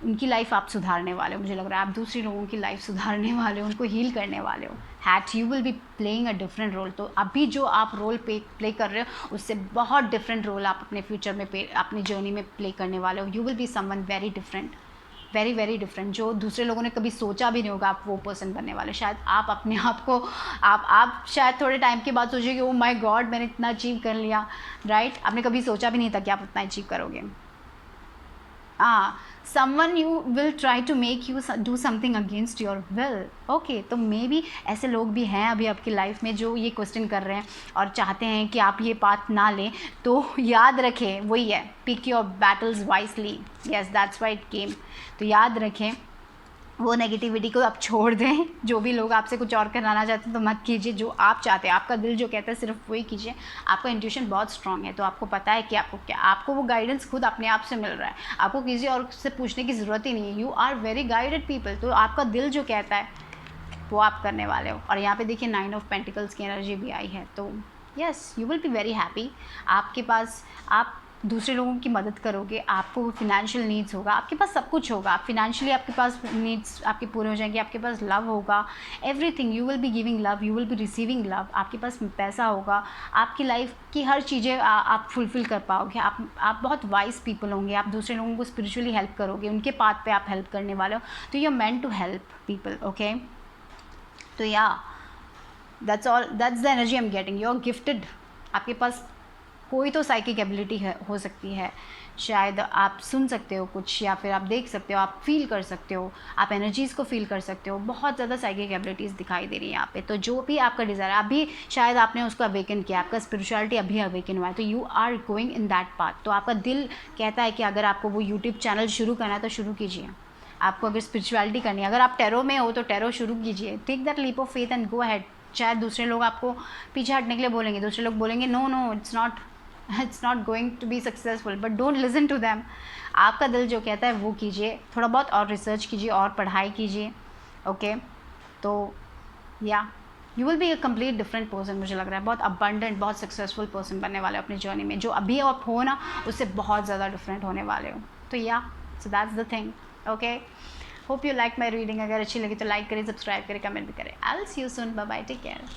उनकी लाइफ आप सुधारने वाले हो, मुझे लग रहा है आप दूसरी लोगों की लाइफ सुधारने वाले हो, उनको हील करने वाले हो। That you will be playing a different role. तो अभी जो आप रोल प्ले कर रहे हो उससे बहुत डिफरेंट रोल आप अपने फ्यूचर में अपनी जर्नी में प्ले करने वाले हो। You will be someone very different, very very different, जो दूसरे लोगों ने कभी सोचा भी नहीं होगा आप वो पर्सन बनने वाले। शायद आप अपने आप को आप शायद थोड़े टाइम के बाद सोचेंगे ओ माय गॉड मैंने इतना अचीव कर लिया, राइट। आपने कभी सोचा भी नहीं था कि आप उतना अचीव करोगे। someone you will try to make you do something against your will. Okay, तो मे बी ऐसे लोग भी हैं अभी आपकी लाइफ में जो ये क्वेश्चन कर रहे हैं और चाहते हैं कि आप ये पाथ ना लें. तो याद रखें, वही है, pick your battles wisely. Yes, that's why it came. तो याद रखें, वो नेगेटिविटी को आप छोड़ दें. जो भी लोग आपसे कुछ और कराना चाहते हैं तो मत कीजिए. जो आप चाहते हैं, आपका दिल जो कहता है, सिर्फ वही कीजिए. आपका इंट्यूशन बहुत स्ट्रांग है, तो आपको पता है कि आपको वो गाइडेंस खुद अपने आप से मिल रहा है. आपको किसी और से पूछने की ज़रूरत ही नहीं है. You are very guided people. तो आपका दिल जो कहता है वो आप करने वाले हो. और यहाँ पे देखिए 9 ऑफ पेंटिकल्स की एनर्जी भी आई है. तो yes, you will be very happy. आपके पास, आप दूसरे लोगों की मदद करोगे, आपको फिनेंशियल नीड्स होगा, आपके पास सब कुछ होगा. फिनेंशियली आपके पास नीड्स आपके पूरे हो जाएंगे, आपके पास लव होगा, everything. You will be giving love, you will be receiving love. आपके पास पैसा होगा, आपकी लाइफ की हर चीज़ें आप फुलफ़िल कर पाओगे. आप बहुत वाइज पीपल होंगे. आप दूसरे लोगों को स्पिरिचुअली हेल्प करोगे, उनके पाथ पे आप हेल्प करने वाले हो. तो you are meant to help people. Okay, तो या that's all, that's the energy I am getting. You are gifted. आपके पास कोई तो साइकिक एबिलिटी हो सकती है. शायद आप सुन सकते हो कुछ, या फिर आप देख सकते हो, आप फील कर सकते हो, आप एनर्जीज़ को फील कर सकते हो. बहुत ज़्यादा साइकिक एबिलिटीज़ दिखाई दे रही है यहाँ पे. तो जो भी आपका डिज़ायर है, अभी शायद आपने उसको अवेकन किया, आपका स्पिरिचुअलिटी अभी अवेकन हुआ है, तो you are going in that path. तो आपका दिल कहता है कि अगर आपको वो यूट्यूब चैनल शुरू करना है तो शुरू कीजिए. आपको अगर स्पिरिचुअलिटी करनी है, अगर आप टैरो में हो तो टैरो शुरू कीजिए. Take that leap of faith and go ahead. शायद दूसरे लोग आपको पीछे हटने के लिए बोलेंगे, दूसरे लोग बोलेंगे no it's not going to be successful, but don't listen to them. आपका दिल जो कहता है वो कीजिए. थोड़ा बहुत और रिसर्च कीजिए और पढ़ाई कीजिए. ओके, तो या you will be a complete different person. मुझे लग रहा है बहुत अबंडेंट, बहुत सक्सेसफुल पर्सन बनने वाले हो अपनी जर्नी में. जो अभी आप हो ना, उससे बहुत ज़्यादा डिफरेंट होने वाले हो. तो या, so that's the thing. Okay, hope you like my reading. अगर अच्छी लगी तो लाइक करें, सब्सक्राइब करें, कमेंट भी करें. I will see you soon. Bye bye, take care.